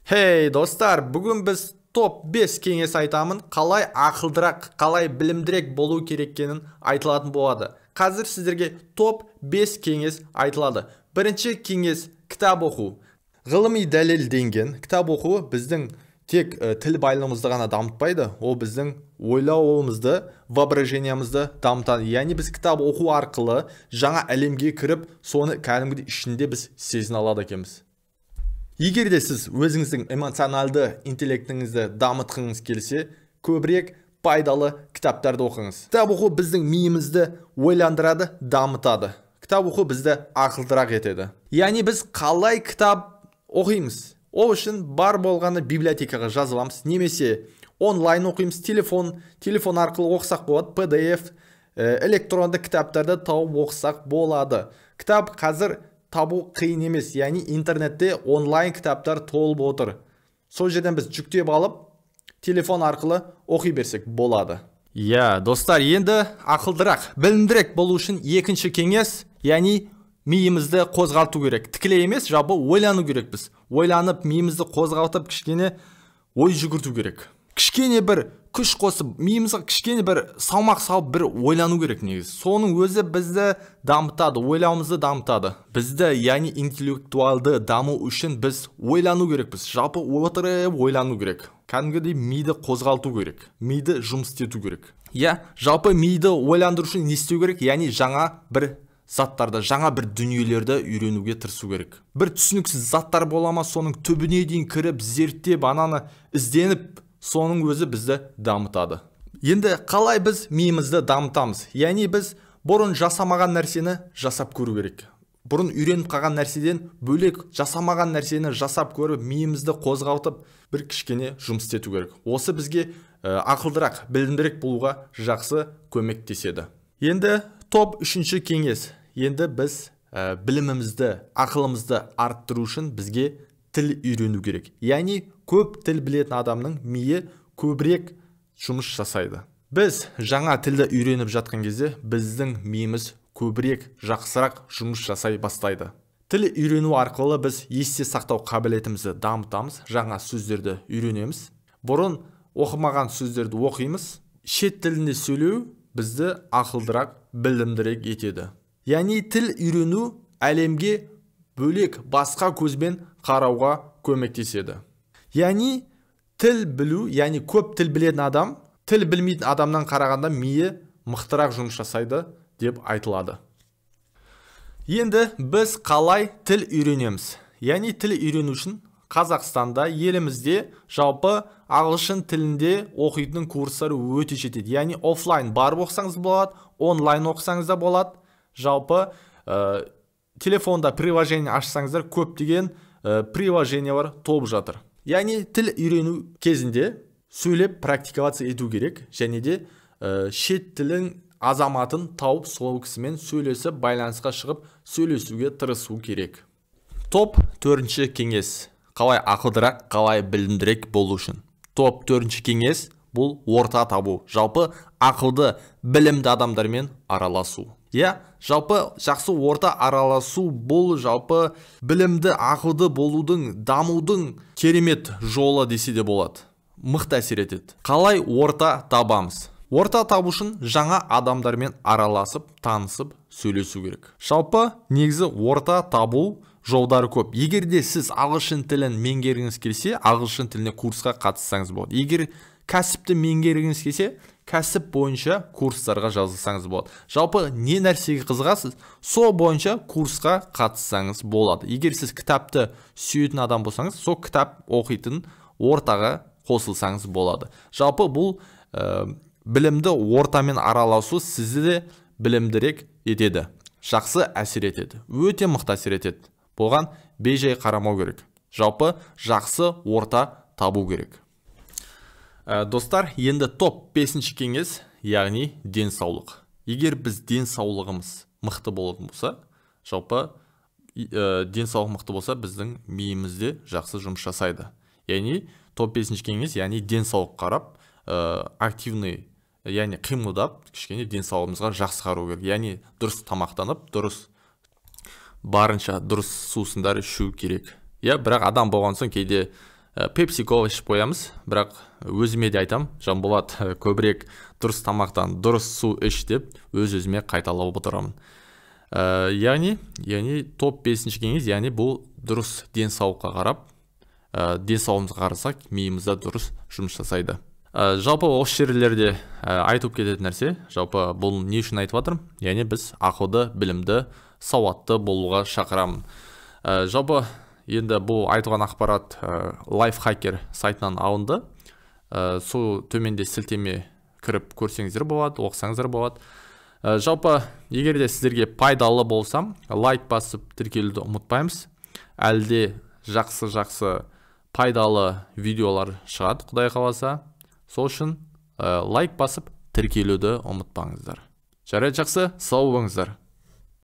Hey достар, бүгін біз топ 5 кеңес айтамын, қалай ақылдырақ, қалай білімдірек болу кереккенін айтылатын болады. Қазір сіздерге топ 5 кеңес айтылады. Бірінші кеңес кітап оқу. Ғылыми дәлелденген кітап оқу біздің тек тіл байлығымызды ғана дамытпайды, ол біздің ойлауымызды, воображениямызды дамытады. Яғни біз кітап оқу арқылы жаңа әлемге кіріп, соны кәдімгідей ішінде біз сезіне алады екенбіз. Егер де сіз өзіңіздің эмоционалды интеллектіңізді дамытқыңыз келсе, көбірек пайдалы кітаптарды оқыңыз. Кітап оқу біздің миымызды ойландырады, дамытады. Кітап оқу бізді ақылдырақ етеді. Яғни біз қалай кітап оқимыз? Ол үшін бар болғаны библиотекаға жазыламыз, немесе онлайн оқимыз, телефон арқылы оқысақ болады, PDF, электронды кітаптарды тауып оқысақ болады. Кітап қазір табу қиын емес, яғни интернетте онлайн кітаптар толып отыр. Сол жерден біз жүктеп алып, телефон арқылы оқи берсек болады. Достар, енді ақылдырақ, білімдірек болу үшін екінші кеңес, яғни миымызды қозғалту керек. Тікелей емес, жалпы ойлану керек біз. Ойланып, миымызды қозғалтып, кішкене ой жүгірту керек. Кішкене бір күш қосып, миымызға кішкене бір салмақ салып, бір ойлану керек негізі. Соның өзі бізді дамытады, ойлауымызды дамытады. Бізді, яғни интеллектуалды даму үшін біз ойлану керекпіз. Жалпы отырып ойлану керек. Кәдімгідей миды қозғалту керек. Миды жұмыс ету керек. Жалпы миды ойландыру үшін не істеу керек? Яғни жаңа бір заттарды, жаңа бір дүниелерді үйренуге тырысу керек. Бір түсініксіз заттар бола ма, соның түбіне дейін кіріп, зерттеп, ананы ізденіп, соның өзі бізді дамытады. Енді қалай біз миымызды дамытамыз? Яғни біз бұрын жасамаған нәрсені жасап көру керек. Бұрын үйреніп қалған нәрседен бөлек жасамаған нәрсені жасап көріп, миымызды қозғалтып, бір кішкене жұмыс ету керек. Осы бізге ақылдырақ, білімдірек болуға жақсы көмектеседі. Енді топ үшінші кеңес. Енді біз білімімізді, ақылымызды арттыру үшін бізге тіл үйрену керек. Яғни көп тіл білетін адамның миы көбірек жұмыс жасайды. Біз жаңа тілді үйреніп жатқан кезде біздің миымыз көбірек жақсырақ жұмыс жасай бастайды. Тіл үйрену арқылы біз есте сақтау қабілетімізді дамытамыз, жаңа сөздерді үйренеміз. Бұрын оқымаған сөздерді оқимыз. Шет тілінде сөйлеу бізді ақылдырақ, білімдірек етеді. Яғни тіл үйрену әлемге бөлек басқа көзбен қарауға көмектеседі. Яғни тіл білу, яғни көп тіл білетін адам, тіл білмейтін адамнан қарағанда миы мықтырақ жұмыс жасайды деп айтылады. Енді біз қалай тіл үйренеміз? Яғни тіл үйрену үшін Қазақстанда, елімізде жалпы ағылшын тілінде оқитын курстар өте жетеді. Яғни офлайн барып оқысаңыз болады, онлайн оқысаңыз да болады. Жалпы телефонда приложение ашсаңыздар, көптеген приложениялар толып жатыр. Яғни тіл үйрену кезінде сөйлеп практиковаться ету керек, және де шет тілін азаматын тауып сол кісімен сөйлесіп, байланысқа шығып, сөйлесуге тырысу керек. Топ төртінші кеңес. Қалай ақылдырақ, қалай білімдірек болу үшін. Топ төртінші кеңес бұл орта табу. Жалпы ақылды, білімді адамдармен араласу. Жалпы жақсы орта араласу бұл жалпы білімді, ақылды болудың, дамудың керемет жолы десе де болады. Мықты әсер етеді. Қалай орта табамыз? Орта табу үшін жаңа адамдармен араласып, танысып, сөйлесу керек. Жалпы негізі орта табу жолдары көп. Егер де сіз ағылшын тілін меңгергіңіз келсе, ағылшын тіліне курсқа қатыссаңыз болады. Егер кәсіпті меңгергіңіз келсе, кәсіп бойынша курстарға жазылсаңыз болады. Жалпы не нәрсеге қызығасыз, сол бойынша курсқа қатыссаңыз болады. Егер сіз кітапты сүйетін адам болсаңыз, сол кітап оқитын ортаға қосылсаңыз болады. Жалпы бұл білімді ортамен араласу сізді де білімдірек етеді. Жақсы әсер етеді. Өте мықты әсер етеді. Болған бейжай қарамау керек. Жалпы жақсы орта табу керек. Достар, енді топ 5-ші кеңес, яғни денсаулық. Егер біз денсаулығымыз мықты болатын болса, жалпы денсаулық мықты болса, біздің миымізде жақсы жұмыс жасайды. Яғни топ 5-ші кеңес, яғни денсаулық қарап, активный, яғни қимылдап, кішкене денсаулығымызға жақсы қарау керек. Яғни дұрыс тамақтанып, барынша дұрыс сусындар ішу керек. Бірақ адам болған соң кейде PepsiCo ішіп қоямыз, бірақ өзіме де айтам, Жанболат, көбірек дұрыс тамақтан, дұрыс су іш деп өз-өзіме қайталап отырамын. Яғни топ 5-ші кеңес, яғни бұл дұрыс денсаулыққа қарап, денсаулығымызға қарасақ, миымызда дұрыс жұмыс жасайды. Жалпы осы жерлерде айтып кететін нәрсе, жалпы бұл не үшін айтып жатырмын? Яғни біз ақылды, білімді, сауатты болуға шақырамын. Жалпы енді бұл айтылған ақпарат Lifehacker сайтынан алынды. Сол төменде сілтеме кіріп көрсеңіздер болады, оқысаңыздар болады. Жалпы егер де сіздерге пайдалы болсам, лайк басып тіркелуді ұмытпаймыз. Әлде жақсы пайдалы видеолар шығады, Құдай қаласа. Сол үшін лайк басып тіркелуді ұмытпаңыздар. Жарайды, жақсы, сау болыңыздар.